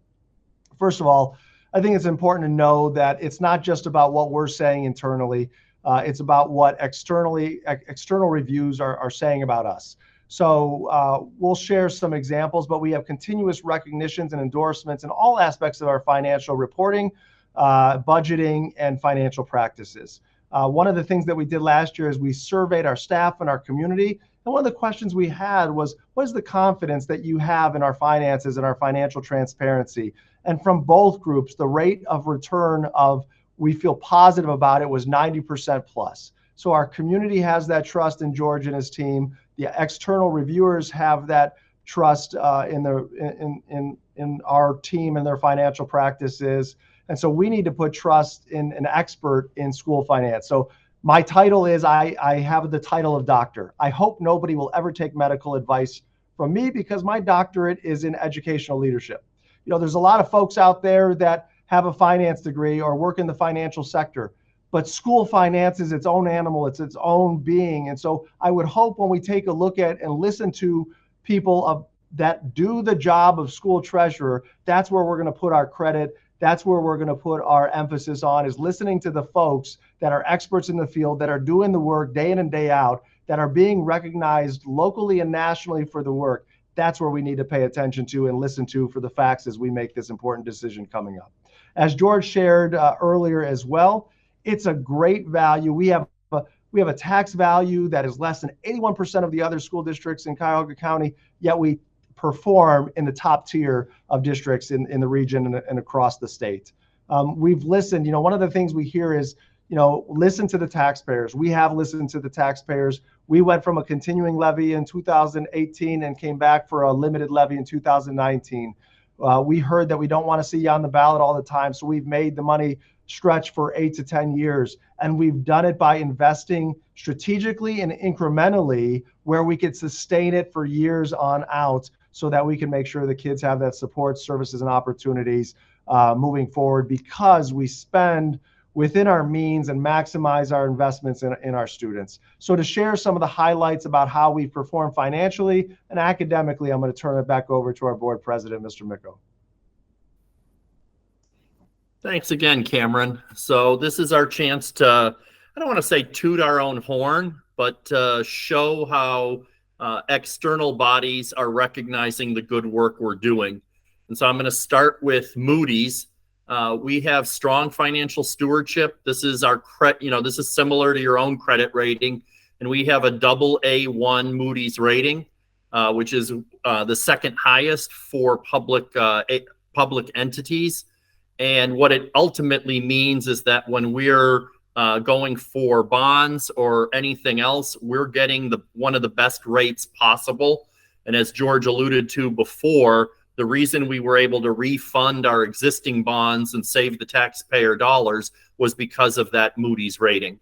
First of all, I think it's important to know that it's not just about what we're saying internally. It's about what external reviews are saying about us. So we'll share some examples, but we have continuous recognitions and endorsements in all aspects of our financial reporting, budgeting, and financial practices. One of the things that we did last year is we surveyed our staff and our community. And one of the questions we had was, what is the confidence that you have in our finances and our financial transparency? And from both groups, the rate of return of we feel positive about it was 90% plus. So our community has that trust in George and his team. The external reviewers have that trust in our team and their financial practices. And so we need to put trust in an expert in school finance. So my title is, I have the title of doctor. I hope nobody will ever take medical advice from me because my doctorate is in educational leadership. You know, there's a lot of folks out there that have a finance degree or work in the financial sector, but school finance is its own animal. It's its own being. And so I would hope when we take a look at and listen to people that do the job of school treasurer, that's where we're going to put our credit. That's where we're going to put our emphasis on, is listening to the folks that are experts in the field, that are doing the work day in and day out, that are being recognized locally and nationally for the work. That's where we need to pay attention to and listen to for the facts as we make this important decision coming up. As George shared earlier as well, it's a great value. We have a tax value that is less than 81% of the other school districts in Cuyahoga County, yet we perform in the top tier of districts in the region and across the state. We've listened, one of the things we hear is, listen to the taxpayers. We have listened to the taxpayers. We went from a continuing levy in 2018 and came back for a limited levy in 2019. We heard that we don't want to see you on the ballot all the time, so we've made the money stretch for 8 to 10 years. And we've done it by investing strategically and incrementally where we could sustain it for years on out so that we can make sure the kids have that support, services, and opportunities moving forward, because we spend within our means and maximize our investments in our students. So to share some of the highlights about how we perform financially and academically, I'm going to turn it back over to our board president, Mr. Micco. Thanks again, Cameron. So this is our chance to, I don't want to say toot our own horn, but show how external bodies are recognizing the good work we're doing. And so I'm going to start with Moody's. We have strong financial stewardship. This is our this is similar to your own credit rating, and we have a AA1 Moody's rating, which is the second highest for public entities. And what it ultimately means is that when we're going for bonds or anything else, we're getting one of the best rates possible. And as George alluded to before, the reason we were able to refund our existing bonds and save the taxpayer dollars was because of that Moody's rating.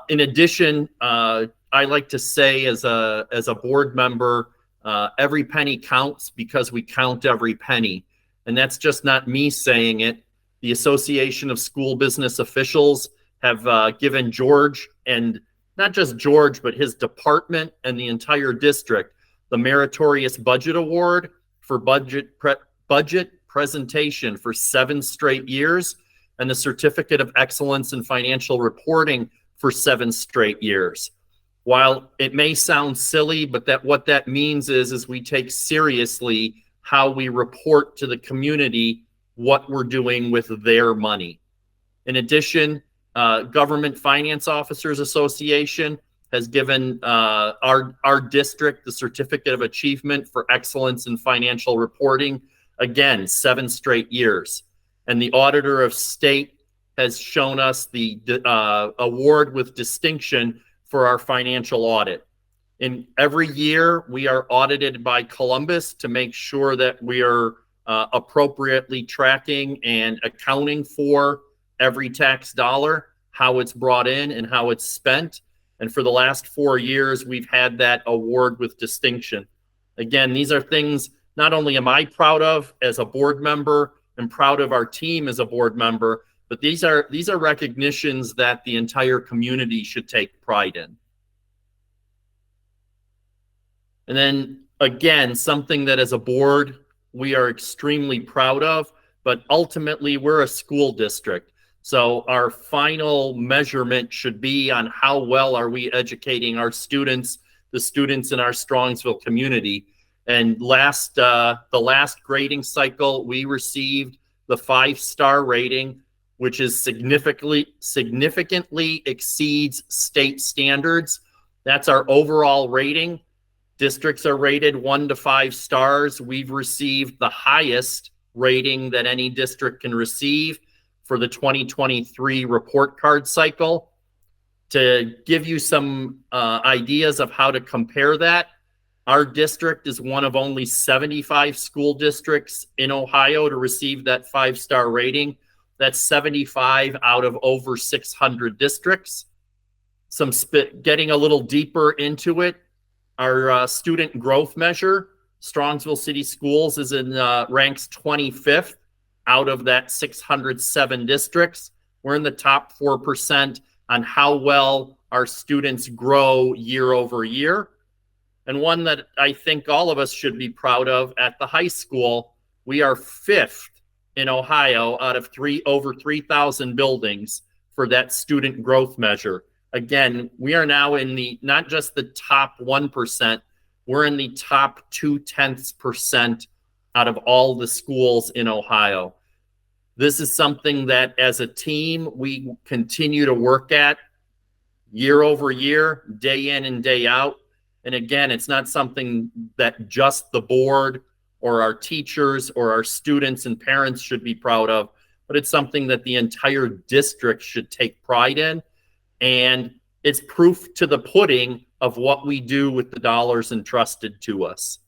In addition, I like to say as a board member, Every penny counts because we count every penny. And that's just not me saying it. The Association of School Business Officials have given George, and not just George, but his department and the entire district, the Meritorious Budget Award for budget presentation for 7 straight years, and the Certificate of Excellence in Financial Reporting for 7 straight years. While it may sound silly, but what that means is we take seriously how we report to the community what we're doing with their money. In addition, Government Finance Officers Association has given our district the Certificate of Achievement for Excellence in Financial Reporting, again, 7 straight years. And the Auditor of State has shown us the award with distinction for our financial audit. In every year, we are audited by Columbus to make sure that we are appropriately tracking and accounting for every tax dollar, how it's brought in and how it's spent. And for the last 4 years, we've had that award with distinction. Again, these are things not only am I proud of as a board member and proud of our team as a board member, but these are recognitions that the entire community should take pride in. And then again, something that as a board, we are extremely proud of, but ultimately we're a school district. So our final measurement should be on how well are we educating our students, the students in our Strongsville community. And the last grading cycle, we received the 5-star rating, which is significantly exceeds state standards. That's our overall rating. Districts are rated 1 to 5 stars. We've received the highest rating that any district can receive for the 2023 report card cycle. To give you some ideas of how to compare that, our district is one of only 75 school districts in Ohio to receive that 5-star rating. That's 75 out of over 600 districts. Getting a little deeper into it, our student growth measure, Strongsville City Schools is ranks 25th out of that 607 districts. We're in the top 4% on how well our students grow year over year. And one that I think all of us should be proud of, at the high school, we are 5th in Ohio out of over 3,000 buildings for that student growth measure. Again, we are now in not just the top 1%, we're in the top 0.2% out of all the schools in Ohio. This is something that as a team, we continue to work at year over year, day in and day out. And again, it's not something that just the board or our teachers or our students and parents should be proud of, but it's something that the entire district should take pride in. And it's proof to the pudding of what we do with the dollars entrusted to us.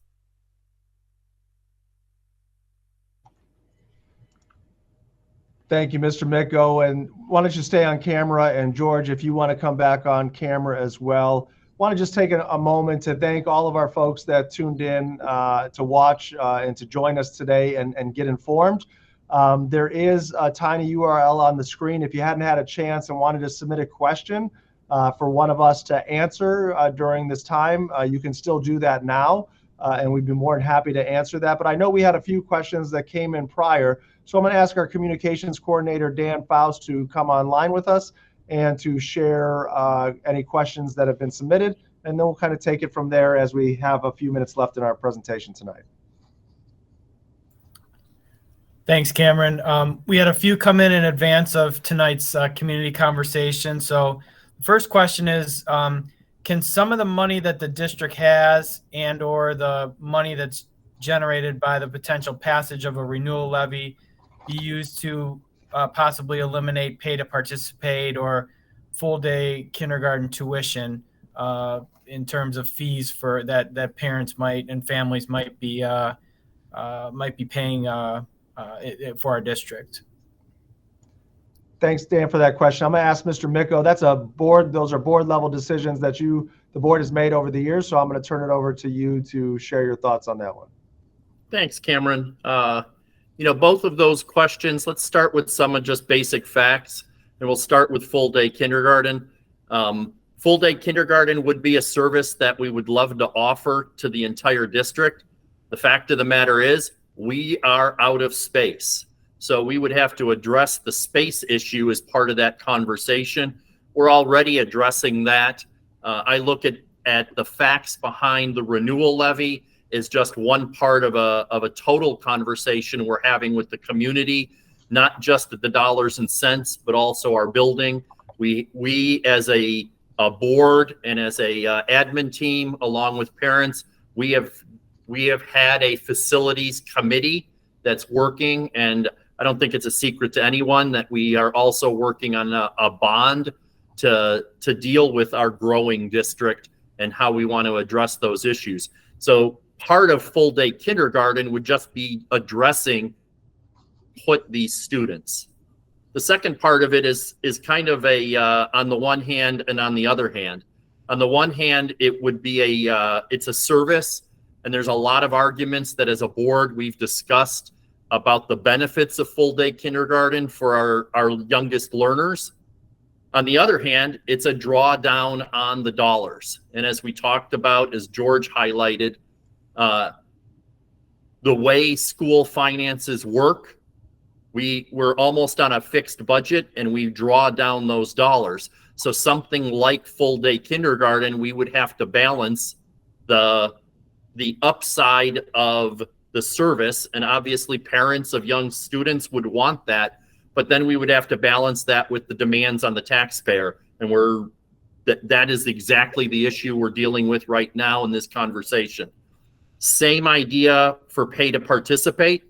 Thank you, Mr. Micko. And why don't you stay on camera? And George, if you want to come back on camera as well. Want to just take a moment to thank all of our folks that tuned in to watch and to join us today and get informed. There is a tiny URL on the screen. If you hadn't had a chance and wanted to submit a question for one of us to answer during this time, you can still do that now, and we'd be more than happy to answer that. But I know we had a few questions that came in prior, so I'm going to ask our communications coordinator, Dan Faust, to come online with us and to share any questions that have been submitted, and then we'll kind of take it from there as we have a few minutes left in our presentation tonight. Thanks, Cameron. We had a few come in advance of tonight's community conversation. So the first question is, can some of the money that the district has and or the money that's generated by the potential passage of a renewal levy be used to possibly eliminate pay to participate or full day kindergarten tuition in terms of fees for that parents might and families might be paying for our district? Thanks, Dan, for that question. I'm going to ask Mr. Micko. Those are board level decisions that the the board has made over the years. So I'm going to turn it over to you to share your thoughts on that one. Thanks, Cameron. Both of those questions, let's start with some of just basic facts, and we'll start with full day kindergarten. Full day kindergarten would be a service that we would love to offer to the entire district. The fact of the matter is we are out of space. So we would have to address the space issue as part of that conversation. We're already addressing that. I look at the facts behind the renewal levy is just one part of a total conversation we're having with the community, not just the dollars and cents, but also our building. We as a board and as a admin team, along with parents, we have had a facilities committee that's working, and I don't think it's a secret to anyone that we are also working on a bond to deal with our growing district and how we want to address those issues. So part of full day kindergarten would just be addressing put these students. The second part of it is kind of a on the one hand and on the other hand. On the one hand, it would be it's a service, and there's a lot of arguments that as a board we've discussed about the benefits of full day kindergarten for our youngest learners. On the other hand, it's a drawdown on the dollars. And as we talked about, as George highlighted, the way school finances work, we're almost on a fixed budget and we draw down those dollars. So something like full day kindergarten, we would have to balance the upside of the service, and obviously parents of young students would want that, but then we would have to balance that with the demands on the taxpayer, and that is exactly the issue we're dealing with right now in this conversation. Same idea for pay to participate.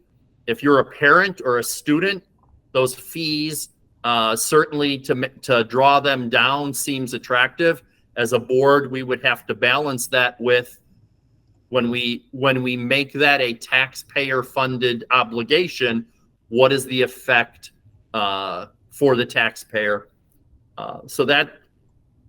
If you're a parent or a student, those fees certainly to draw them down seems attractive. As a board, we would have to balance that with when we make that a taxpayer funded obligation, what is the effect for the taxpayer? So that,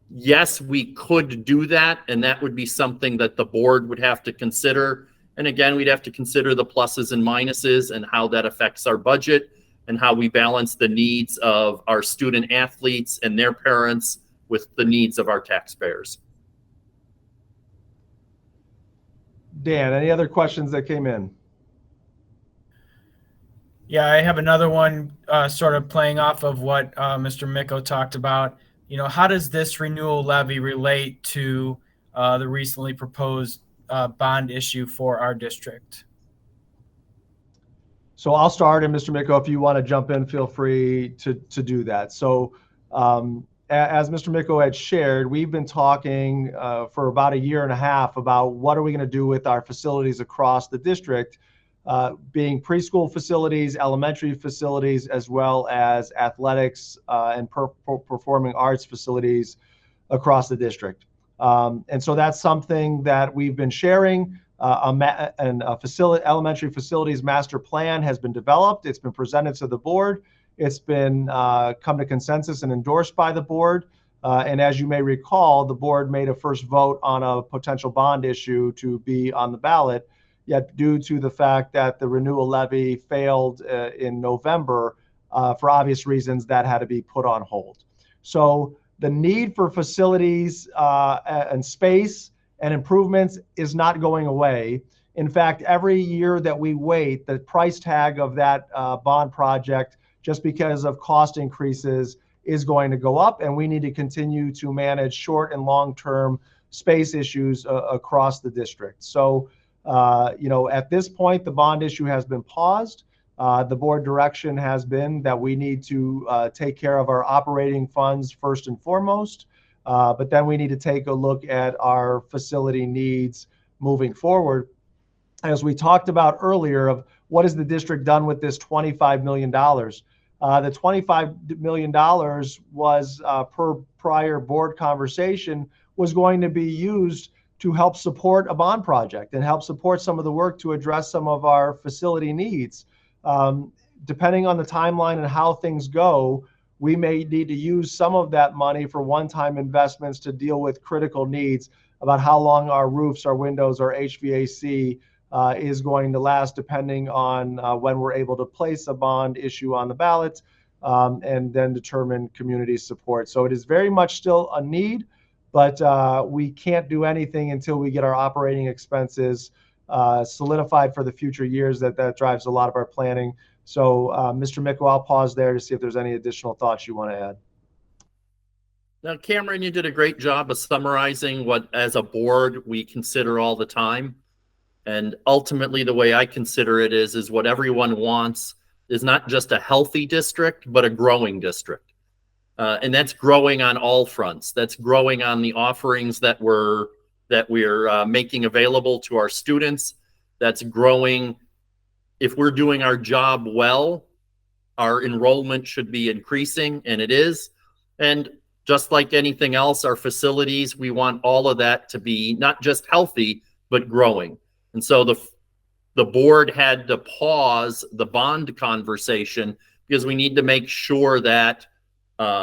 yes, we could do that, and that would be something that the board would have to consider. And again, we'd have to consider the pluses and minuses and how that affects our budget and how we balance the needs of our student athletes and their parents with the needs of our taxpayers. Dan, any other questions that came in? Yeah, I have another one sort of playing off of what Mr. Micko talked about. How does this renewal levy relate to the recently proposed bond issue for our district? So I'll start, and Mr. Micko, if you want to jump in, feel free to do that. So as Mr. Micko had shared, we've been talking for about 1.5 years about what are we going to do with our facilities across the district, being preschool facilities, elementary facilities, as well as athletics and performing arts facilities across the district. And so that's something that we've been sharing. Elementary facilities master plan has been developed. It's been presented to the board. It's been come to consensus and endorsed by the board. And as you may recall, the board made a first vote on a potential bond issue to be on the ballot. Yet due to the fact that the renewal levy failed in November, for obvious reasons, that had to be put on hold. So the need for facilities and space and improvements is not going away. In fact, every year that we wait, the price tag of that bond project, just because of cost increases, is going to go up, and we need to continue to manage short and long-term space issues across the district. So, at this point, the bond issue has been paused. The board direction has been that we need to take care of our operating funds first and foremost, but then we need to take a look at our facility needs moving forward. As we talked about earlier, of what has the district done with this $25 million? The $25 million was, per prior board conversation, was going to be used to help support a bond project and help support some of the work to address some of our facility needs. Depending on the timeline and how things go, we may need to use some of that money for one-time investments to deal with critical needs. about how long our roofs, our windows, our HVAC is going to last, depending on when we're able to place a bond issue on the ballot, and then determine community support. So it is very much still a need, but we can't do anything until we get our operating expenses solidified for the future years. That drives a lot of our planning. So Mr. Mickel, I'll pause there to see if there's any additional thoughts you want to add. Now, Cameron, you did a great job of summarizing what, as a board, we consider all the time. And ultimately, the way I consider it is what everyone wants is not just a healthy district, but a growing district. And that's growing on all fronts. That's growing on the offerings that we're making available to our students. That's growing. If we're doing our job well, our enrollment should be increasing, and it is. And just like anything else, our facilities, we want all of that to be not just healthy, but growing. And so the board had to pause the bond conversation because we need to make sure that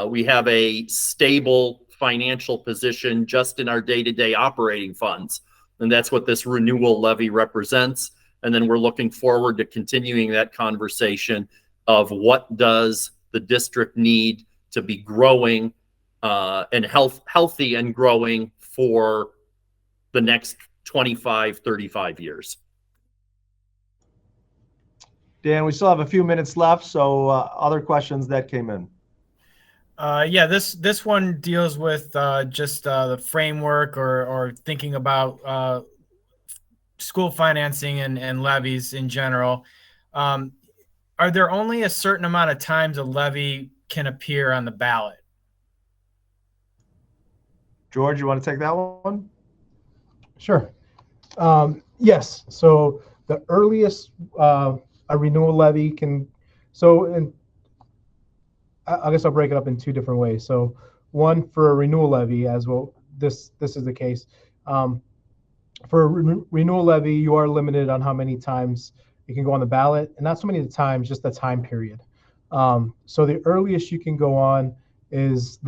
we have a stable financial position just in our day-to-day operating funds. And that's what this renewal levy represents. And then we're looking forward to continuing that conversation of what does the district need to be growing and healthy and growing for the next 25, 35 years. Dan, we still have a few minutes left, so other questions that came in. Yeah, this one deals with just the framework or thinking about school financing and levies in general. Are there only a certain amount of times a levy can appear on the ballot? George, you want to take that one? Sure. Yes. So the earliest a renewal levy can, and I guess I'll break it up in two different ways. So one, for a renewal levy, as well, this is the case. For a renewal levy, you are limited on how many times it can go on the ballot, and not so many times, just the time period. So the earliest you can go on is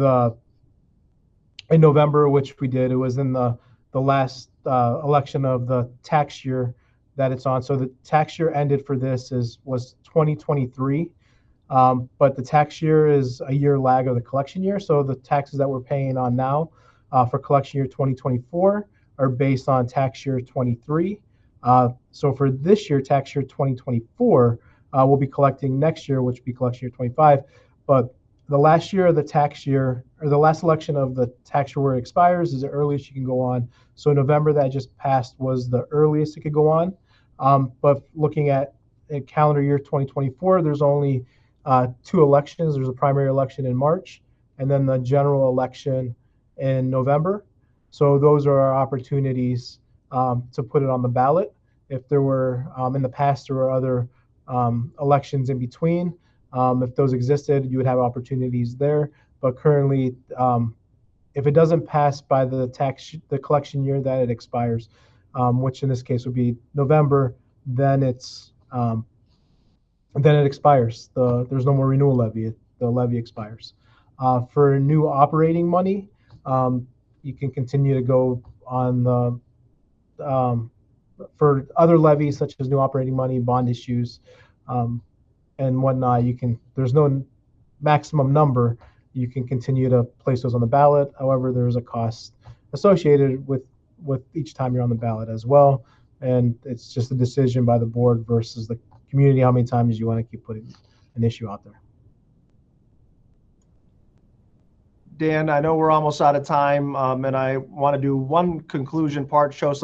in November, which we did. It was in the last election of the tax year that it's on. So the tax year ended for this was 2023, but the tax year is a year lag of the collection year. So the taxes that we're paying on now for collection year 2024 are based on tax year 23. So for this year, tax year 2024, we'll be collecting next year, which will be collection year 25. But the last year of the tax year, or the last election of the tax year where it expires, is the earliest you can go on. So November that just passed was the earliest it could go on. But looking at calendar year 2024, there's only 2 elections. There's a primary election in March, and then the general election in November. So those are our opportunities to put it on the ballot. If there were, in the past, there were other elections in between. If those existed, you would have opportunities there. But currently, if it doesn't pass by the collection year that it expires, which in this case would be November, then it expires. There's no more renewal levy. The levy expires. For new operating money, you can continue to go on for other levies such as new operating money, bond issues, and whatnot. There's no maximum number. You can continue to place those on the ballot. However, there's a cost associated with each time you're on the ballot as well. And it's just a decision by the board versus the community how many times you want to keep putting an issue out there. Dan, I know we're almost out of time, and I want to do one conclusion part, show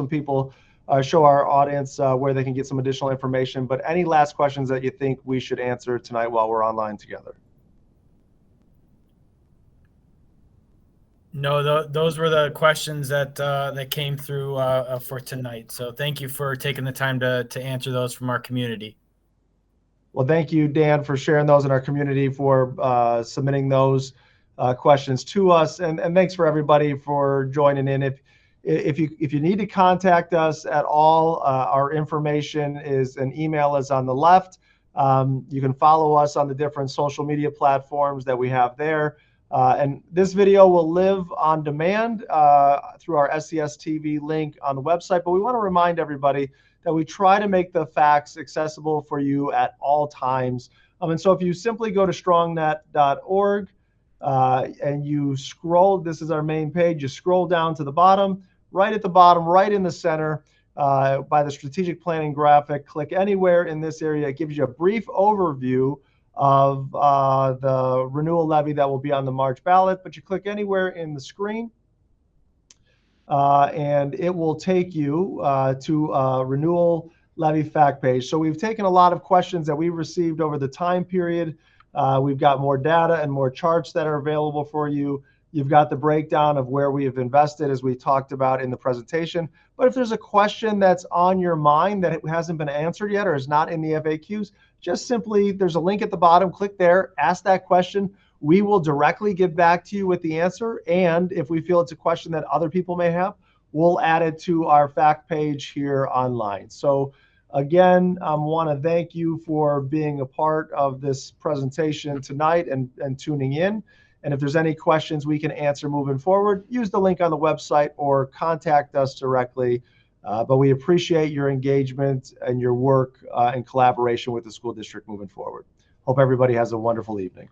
our audience where they can get some additional information. But any last questions that you think we should answer tonight while we're online together? No, those were the questions that came through for tonight. So thank you for taking the time to answer those from our community. Well, thank you, Dan, for sharing those in our community, for submitting those questions to us, and thanks for everybody for joining in. If you need to contact us at all, our information an email is on the left. You can follow us on the different social media platforms that we have there. And this video will live on demand through our SCS TV link on the website. But we want to remind everybody that we try to make the facts accessible for you at all times. And so if you simply go to strongnet.org and you scroll, this is our main page, you scroll down to the bottom, right at the bottom, right in the center, by the strategic planning graphic, click anywhere in this area. It gives you a brief overview of the renewal levy that will be on the March ballot, but you click anywhere in the screen and it will take you to a renewal levy fact page. So we've taken a lot of questions that we've received over the time period. We've got more data and more charts that are available for you. You've got the breakdown of where we have invested, as we talked about in the presentation. But if there's a question that's on your mind that it hasn't been answered yet or is not in the FAQs, just simply, there's a link at the bottom, click there, ask that question. We will directly get back to you with the answer. And if we feel it's a question that other people may have, we'll add it to our fact page here online. So again, I want to thank you for being a part of this presentation tonight and tuning in. And if there's any questions we can answer moving forward, use the link on the website or contact us directly. But we appreciate your engagement and your work and collaboration with the school district moving forward. Hope everybody has a wonderful evening.